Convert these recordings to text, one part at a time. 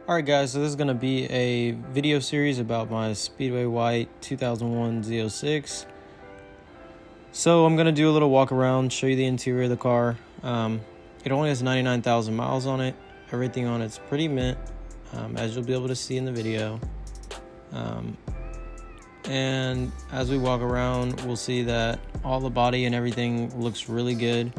Alright guys, so this is going to be a video series about my Speedway White 2001 Z06. So I'm going to do a little walk around, show you the interior of the car. It only has 99,000 miles on it. Everything on it's pretty mint, as you'll be able to see in the video. And as we walk around, we'll see that all the body and everything looks really good.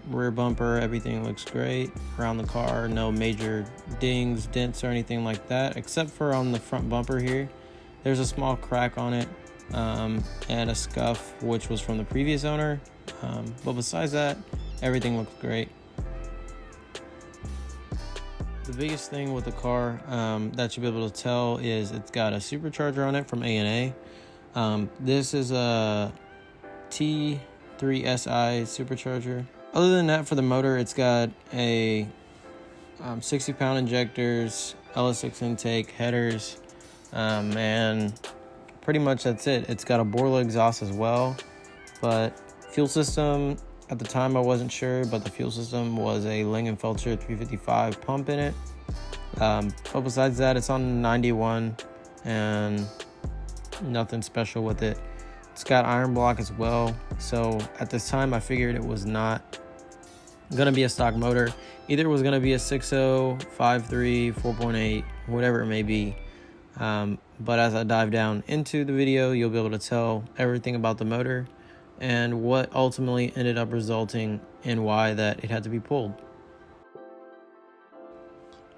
Rear bumper, everything looks great around the car. No major dings, dents, or anything like that, except for on the front bumper here. There's a small crack on it, and a scuff, which was from the previous owner. But besides that, everything looks great. The biggest thing with the car that you'll be able to tell is it's got a supercharger on it from A&A. This is a T3 SI supercharger. Other than that, for the motor, it's got a 60-pound injectors, LS6 intake, headers, and pretty much that's it. It's got a Borla exhaust as well, but fuel system, at the time I wasn't sure, but the fuel system was a Langenfelter 355 pump in it. But besides that, it's on 91 and nothing special with it. It's got iron block as well, so at this time I figured it was not gonna be a stock motor. Either it was gonna be a 6.0, 5.3, 4.8, whatever it may be. But as I dive down into the video, you'll be able to tell everything about the motor and what ultimately ended up resulting in why that it had to be pulled.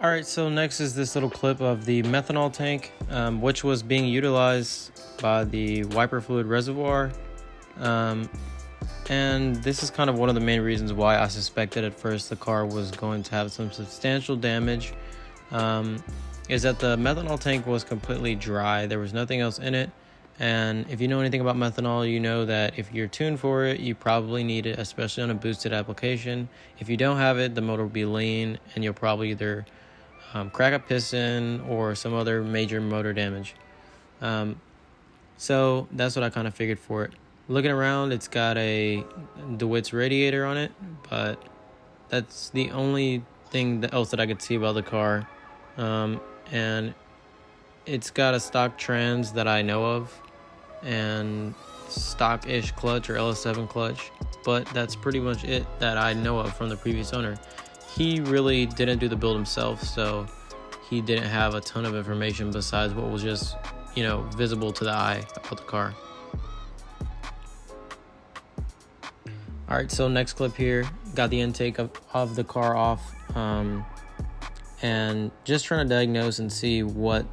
Alright, so next is this little clip of the methanol tank, which was being utilized by the wiper fluid reservoir. And this is kind of one of the main reasons why I suspected at first the car was going to have some substantial damage, is that the methanol tank was completely dry. There was nothing else in it. And if you know anything about methanol, you know that if you're tuned for it, you probably need it, especially on a boosted application. If you don't have it, the motor will be lean and you'll probably either crack a piston or some other major motor damage. So that's what I kind of figured for it. Looking around, it's got a DeWitt's radiator on it, but that's the only thing else that I could see about the car. And it's got a stock trans that I know of, and stock-ish clutch or LS7 clutch, but that's pretty much it that I know of from the previous owner. He really didn't do the build himself, so he didn't have a ton of information besides what was just, visible to the eye about the car. Alright, so next clip here, got the intake of the car off, and just trying to diagnose and see what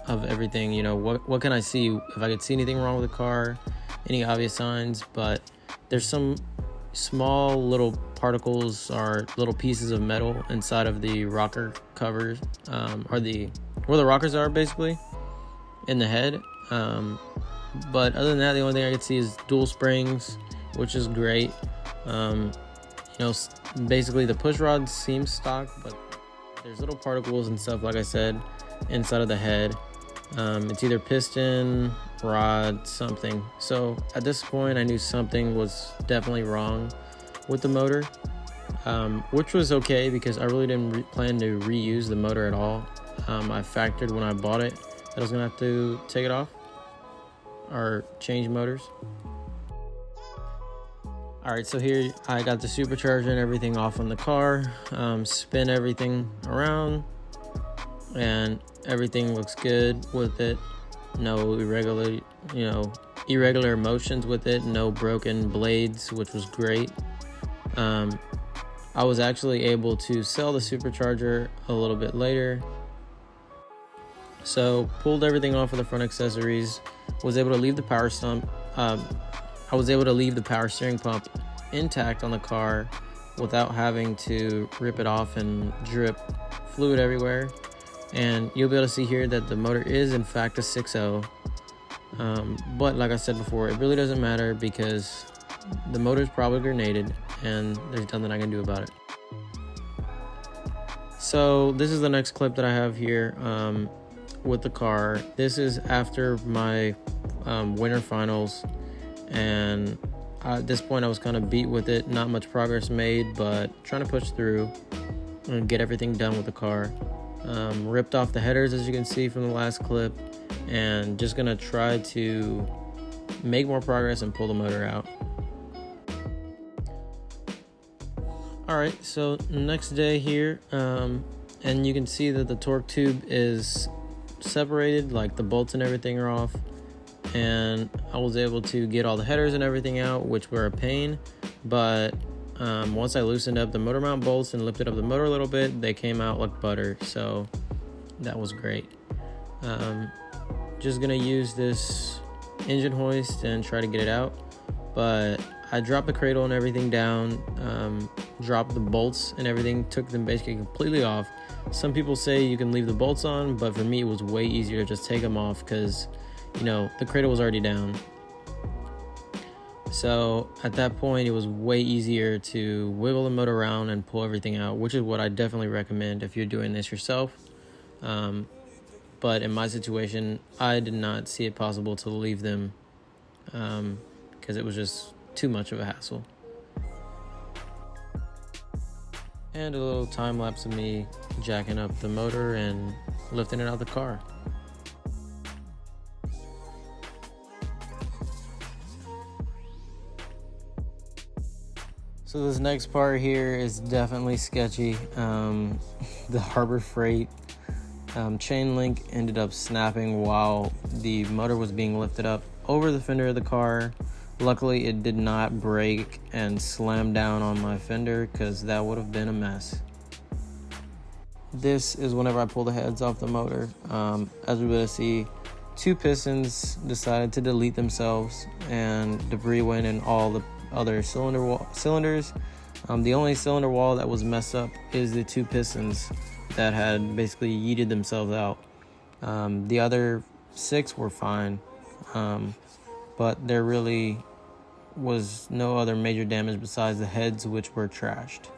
of everything, what can I see, if I could see anything wrong with the car, any obvious signs. But there's some small little particles or little pieces of metal inside of the rocker covers, where the rockers are, basically in the head. But other than that, the only thing I could see is dual springs, which is great. Basically the push rod seems stock, but there's little particles and stuff, like I said, inside of the head. It's either piston, rod, something. So at this point, I knew something was definitely wrong with the motor, which was okay because I really didn't plan to reuse the motor at all. I factored when I bought it that I was gonna have to take it off or change motors. Alright, so here I got the supercharger and everything off on the car, spin everything around, and everything looks good with it. No irregular motions with it, no broken blades, which was great. I was actually able to sell the supercharger a little bit later. So pulled everything off of the front accessories, was able to leave the power stump. I was able to leave the power steering pump intact on the car without having to rip it off and drip fluid everywhere. And you'll be able to see here that the motor is in fact a 6.0. But like I said before, it really doesn't matter because the motor's probably grenaded and there's nothing I can do about it. So this is the next clip that I have here with the car. This is after my winter finals, and at this point I was kind of beat with it. Not much progress made, but trying to push through and get everything done with the car. Ripped off the headers, as you can see from the last clip, and just gonna try to make more progress and pull the motor out. Alright, so next day here, and you can see that the torque tube is separated, like the bolts and everything are off, and I was able to get all the headers and everything out, which were a pain, but once I loosened up the motor mount bolts and lifted up the motor a little bit, they came out like butter, so that was great. Just gonna use this engine hoist and try to get it out, but I dropped the cradle and everything down, dropped the bolts and everything, took them basically completely off. Some people say you can leave the bolts on, but for me it was way easier to just take them off because, you know, the cradle was already down. So at that point, it was way easier to wiggle the motor around and pull everything out, which is what I definitely recommend if you're doing this yourself. But in my situation, I did not see it possible to leave them because it was just too much of a hassle. And a little time lapse of me jacking up the motor and lifting it out of the car. So this next part here is definitely sketchy. The Harbor Freight chain link ended up snapping while the motor was being lifted up over the fender of the car. Luckily, it did not break and slam down on my fender because that would have been a mess. This is whenever I pull the heads off the motor. As we will see, two pistons decided to delete themselves and debris went in all the other cylinders. The only cylinder wall that was messed up is the two pistons that had basically yeeted themselves out. The other 6 were fine, but there really was no other major damage besides the heads, which were trashed.